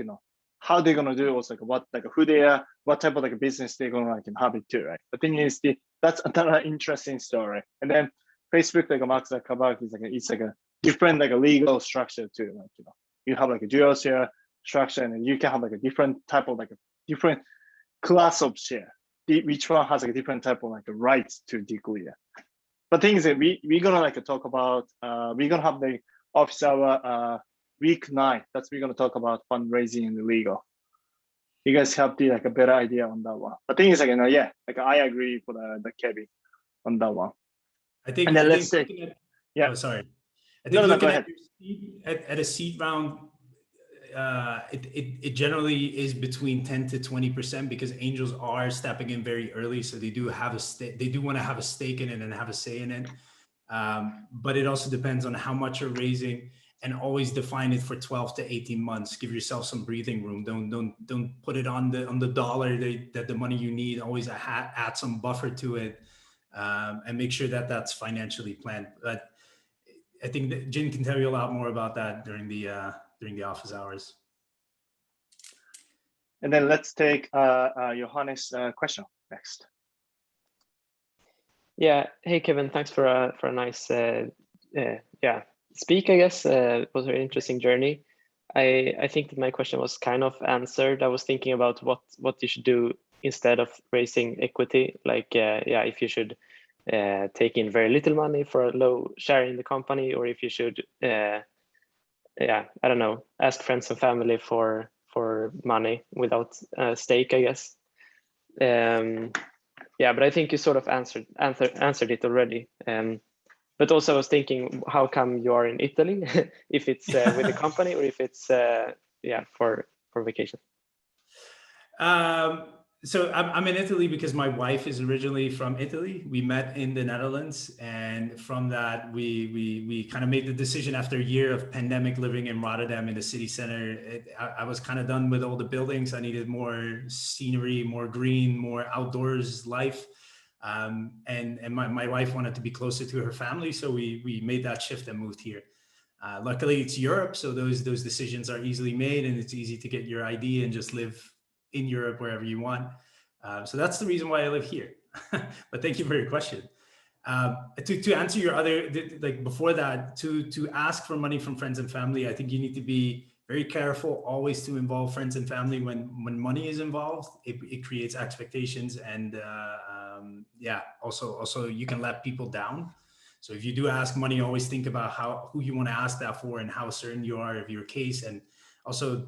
how they're gonna do it, also like who they are, what type of like business they're gonna like have it too, right? The thing is, that's another interesting story. And then Facebook, like Mark Zuckerberg, is like it's like a different like a legal structure too. Like, you know, you have like a dual share structure, and you can have like a different type of like a different class of share. Which one has like a different type of like a rights to declare. But thing is that we're gonna like talk about we're gonna have the office hour week 9. That's we're gonna talk about fundraising and legal. You guys have the like a better idea on that one. But thing is like, you know, yeah, like I agree for the Kevin on that one. I think. And then let's say, yeah. Oh, sorry. I think no, looking go at ahead. your seed, at a seed round, it generally is between 10 to 20% because angels are stepping in very early, so they do have they do want to have a stake in it and have a say in it. But it also depends on how much you're raising, and always define it for 12 to 18 months. Give yourself some breathing room. Don't put it on the dollar that the money you need. Always add some buffer to it, and make sure that that's financially planned. But I think that Jin can tell you a lot more about that during the office hours. And then let's take Johannes' question next. Yeah. Hey, Kevin. Thanks for a nice speak. I guess it was a very interesting journey. I think that my question was kind of answered. I was thinking about what you should do instead of raising equity. Like if you should take in very little money for a low share in the company, or if you should I don't know, ask friends and family for money without a stake, I guess. But I think you sort of answered it already. But also I was thinking, how come you are in Italy? If it's with the company, or if it's for vacation. So I'm in Italy because my wife is originally from Italy. We met in the Netherlands, and from that we kind of made the decision after a year of pandemic living in Rotterdam in the city center. I was kind of done with all the buildings. I needed more scenery, more green, more outdoors life. And my wife wanted to be closer to her family, so we made that shift and moved here. Luckily, it's Europe, so those decisions are easily made, and it's easy to get your ID and just live in Europe wherever you want. So that's the reason why I live here. But thank you for your question. To answer your other, like before that, to ask for money from friends and family, I think you need to be very careful always to involve friends and family when money is involved. It creates expectations, and also you can let people down. So if you do ask money, always think about who you want to ask that for and how certain you are of your case. And also,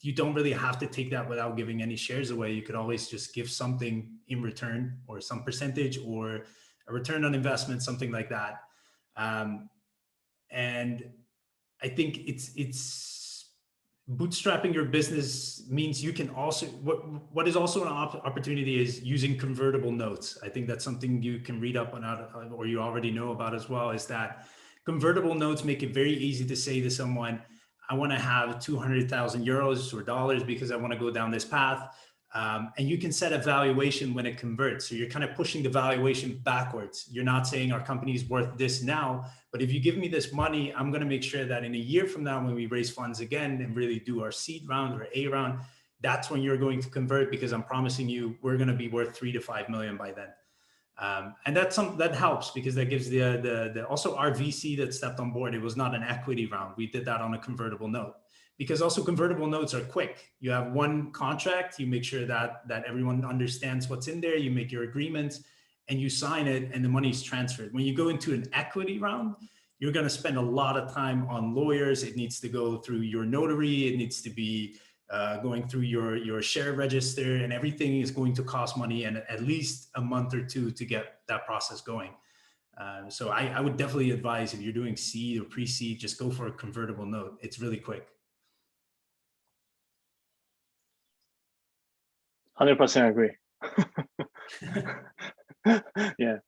you don't really have to take that without giving any shares away. You could always just give something in return, or some percentage, or a return on investment, something like that. And I think it's bootstrapping your business means you can also, what is also an opportunity is using convertible notes. I think that's something you can read up on, or you already know about as well, is that convertible notes make it very easy to say to someone, I want to have 200,000 euros or dollars because I want to go down this path. And you can set a valuation when it converts. So you're kind of pushing the valuation backwards. You're not saying our company is worth this now, but if you give me this money, I'm going to make sure that in a year from now, when we raise funds again and really do our seed round or A round, that's when you're going to convert, because I'm promising you we're going to be worth 3 to 5 million by then. And that helps, because that gives the also our VC that stepped on board. It was not an equity round. We did that on a convertible note, because also convertible notes are quick. You have one contract, you make sure that everyone understands what's in there, you make your agreements and you sign it, and the money is transferred. When you go into an equity round, you're going to spend a lot of time on lawyers. It needs to go through your notary. It needs to be going through your share register, and everything is going to cost money, and at least a month or two to get that process going. So I would definitely advise, if you're doing seed or pre-seed, just go for a convertible note. It's really quick. 100% agree. Yeah.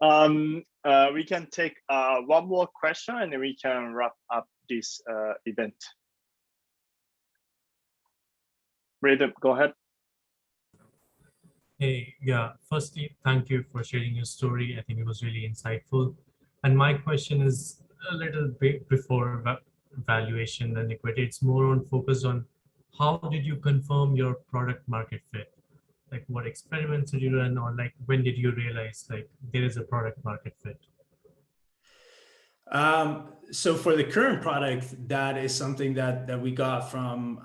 We can take one more question, and then we can wrap up this event. Rhythm, go ahead. Hey, yeah. Firstly, thank you for sharing your story. I think it was really insightful. And my question is a little bit before valuation and equity. It's more on focus on how did you confirm your product market fit? Like, what experiments did you run, or like when did you realize like there is a product market fit? So for the current product, that is something that we got from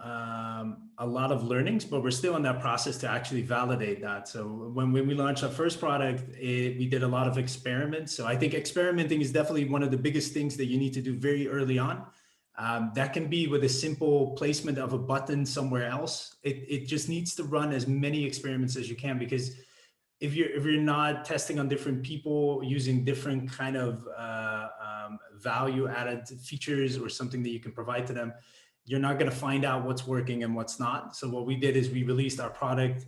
a lot of learnings, but we're still in that process to actually validate that. So when we launched our first product, we did a lot of experiments. So I think experimenting is definitely one of the biggest things that you need to do very early on. That can be with a simple placement of a button somewhere else. It just needs to run as many experiments as you can, because if you're not testing on different people using different kind of value added features or something that you can provide to them, you're not going to find out what's working and what's not. So what we did is we released our product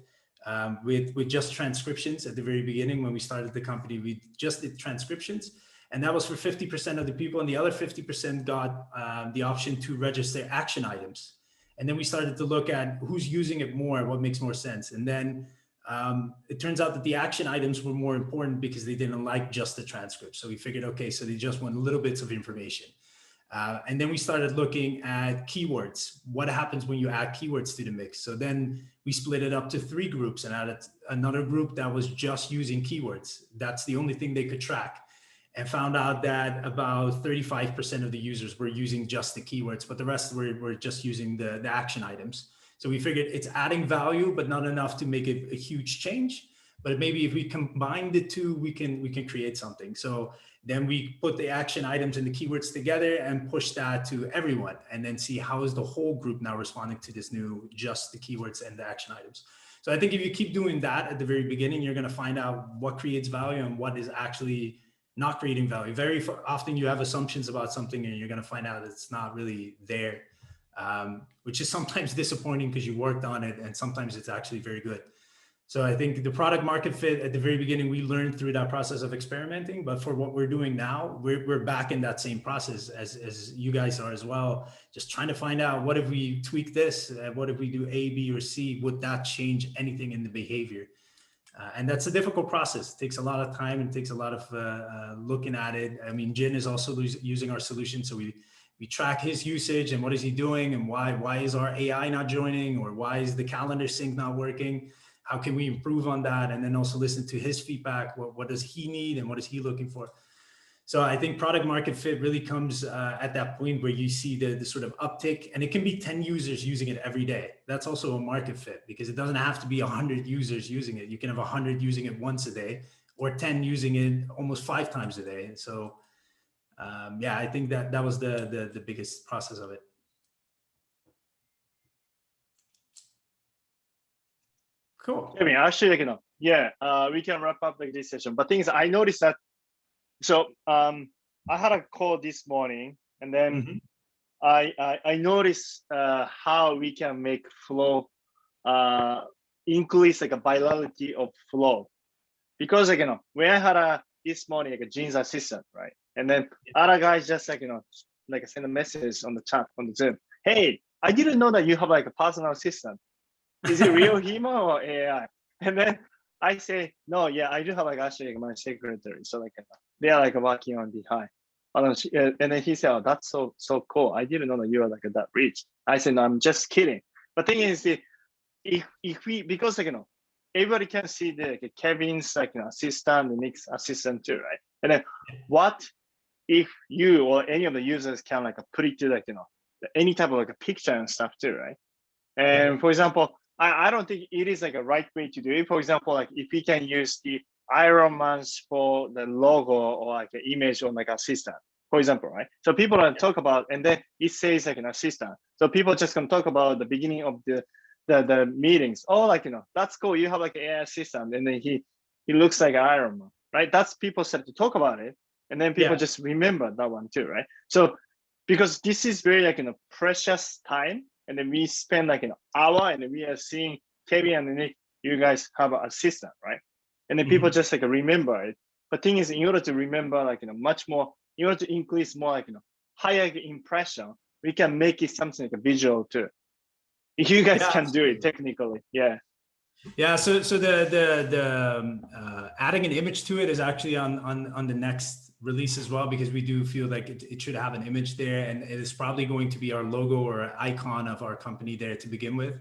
with just transcriptions at the very beginning. When we started the company, we just did transcriptions, and that was for 50% of the people, and the other 50% got the option to register action items. And then we started to look at who's using it more, what makes more sense. And then it turns out that the action items were more important because they didn't like just the transcript. So we figured, okay, so they just want little bits of information. And then we started looking at keywords. What happens when you add keywords to the mix? So then we split it up to 3 groups and added another group that was just using keywords. That's the only thing they could track. And found out that about 35% of the users were using just the keywords, but the rest were just using the action items. So we figured it's adding value, but not enough to make it a huge change. But maybe if we combine the two, we can create something. So then we put the action items and the keywords together and push that to everyone, and then see how is the whole group now responding to this new just the keywords and the action items. So I think if you keep doing that at the very beginning, you're going to find out what creates value and what is actually not creating value. Very often you have assumptions about something and you're going to find out it's not really there. Which is sometimes disappointing because you worked on it, and sometimes it's actually very good. So I think the product market fit at the very beginning, we learned through that process of experimenting, but for what we're doing now, we're back in that same process as you guys are as well. Just trying to find out, what if we tweak this? What if we do A, B, or C? Would that change anything in the behavior? And that's a difficult process. It takes a lot of time and takes a lot of looking at it. I mean, Jin is also using our solution. So we track his usage and what is he doing, and why is our AI not joining, or why is the calendar sync not working? How can we improve on that? And then also listen to his feedback. What does he need and what is he looking for? So I think product market fit really comes at that point where you see the sort of uptick, and it can be 10 users using it every day. That's also a market fit, because it doesn't have to be 100 users using it. You can have 100 using it once a day, or 10 using it almost 5 times a day. So yeah, I think that was the biggest process of it. Cool. I mean, actually, we can wrap up this session. But thing is, I noticed that. So I had a call this morning, and then I noticed how we can make flow increase like a virality of flow, because when I had this morning Jin's assistant, right? And then other guys just send a message on the chat on the Zoom. Hey, I didn't know that you have a personal assistant. Is it real human or AI? And then I say, no, yeah, I do have actually my secretary. So they are working on behind. And then he said, oh, that's so cool. I didn't know that you are that rich. I said, no, I'm just kidding. But thing is, if we, because everybody can see Kevin's assistant, the Nick's assistant too, right? And then what if you or any of the users can put it to any type of a picture and stuff too, right? And for example, I don't think it is a right way to do it. For example, if we can use the Iron Man's for the logo or an image on assistant, for example, right? So people don't talk about, and then it says an assistant. So people just can talk about the beginning of the meetings. Oh, that's cool. You have AI assistant, and then he looks like Iron Man, right? That's people start to talk about it, and then people just remember that one too, right? So because this is very precious time. And then we spend an hour, and then we are seeing Kevin and Nick, you guys have an assistant, right? And then people just remember it. But thing is, in order to remember much more, in order to increase more higher impression, we can make it something visual too. If you guys can do it technically, yeah. Yeah, so the adding an image to it is actually on the next release as well, because we do feel like it should have an image there, and it is probably going to be our logo or icon of our company there to begin with.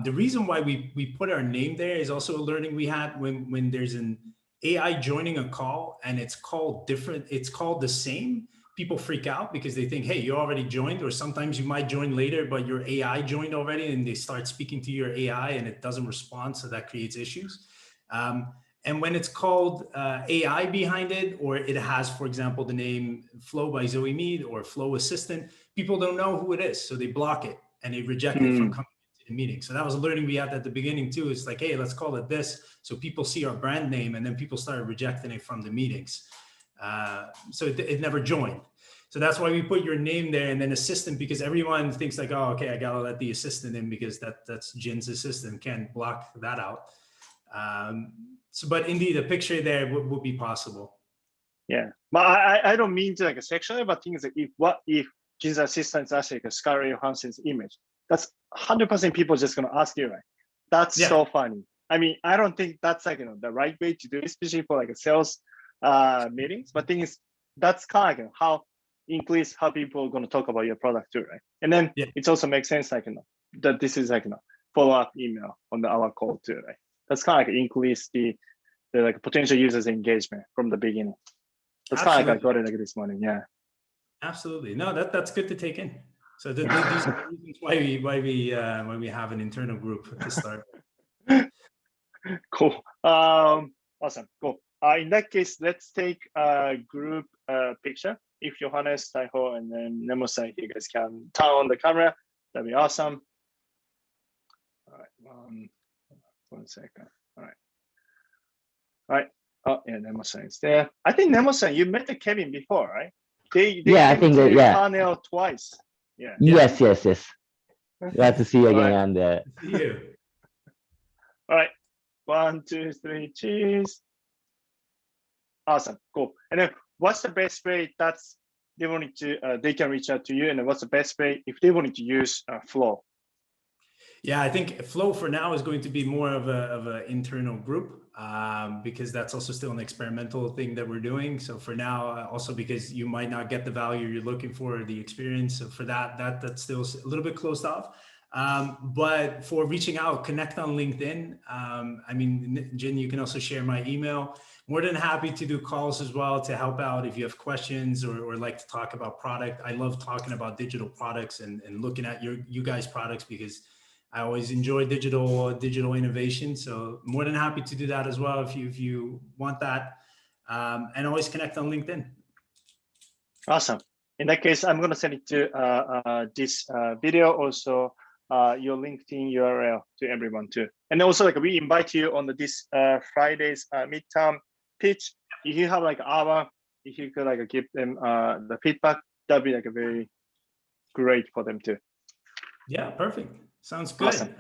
The reason why we put our name there is also a learning we had when there's an AI joining a call and it's called different, it's called the same. people freak out because they think, hey, you already joined, or sometimes you might join later, but your AI joined already and they start speaking to your AI and it doesn't respond. So that creates issues. And when it's called AI behind it, or it has, for example, the name Flow by Zoi Meet or Flow Assistant, people don't know who it is. So they block it and they reject it from coming to the meeting. So that was a learning we had at the beginning too. It's like, hey, let's call it this. So people see our brand name and then people started rejecting it from the meetings. So it never joined. So that's why we put your name there and then assistant, because everyone thinks like, oh, okay, I gotta let the assistant in because that's Jin's assistant, can't block that out. So, but indeed, a picture there would be possible. Yeah, but I don't mean to like a sexually, but things like if Jin's assistant is actually like a Scarlett Johansson's image, that's 100% people just gonna ask you, right? That's so funny. I mean, I don't think that's like the right way to do it, especially for like a sales meetings. But thing is, that's kind of like how increase how people are gonna talk about your product too, right? And then it also makes sense like that this is like follow-up email on our call too, right? That's kind of like increase the like potential users engagement from the beginning. That's kind of like I got it like this morning. Yeah. Absolutely. No, that's good to take in. So these are the reasons why we have an internal group to start. Cool. Awesome. Cool. In that case, let's take a group picture. If Johannes, Taiho, and then Nemo-san, you guys can turn on the camera, that'd be awesome. All right. 1 second. All right. All right. Oh, yeah, Nemo-san is there. I think Nemo-san, you met Kevin before, right? They I think that, yeah. panel twice. Yeah. Yes. Glad to see you again. Right. See you. All right. 1, 2, 3, cheese. Awesome. Cool. And then what's the best way that's they wanted to they can reach out to you, and then what's the best way if they wanted to use Flow? Yeah, I think Flow for now is going to be more of an internal group because that's also still an experimental thing that we're doing. So for now, also because you might not get the value you're looking for, the experience. So for that's still a little bit closed off. But for reaching out, connect on LinkedIn. I mean, Jin, you can also share my email. More than happy to do calls as well to help out if you have questions or like to talk about product. I love talking about digital products and looking at you guys' products because I always enjoy digital innovation. So more than happy to do that as well if you want that. And always connect on LinkedIn. Awesome. In that case, I'm going to send it to this video, also your LinkedIn URL to everyone too. And also like we invite you on this Friday's midterm pitch. If you have like hour, if you could like give them the feedback, that'd be like a very great for them too. Yeah, perfect. Sounds good. Awesome.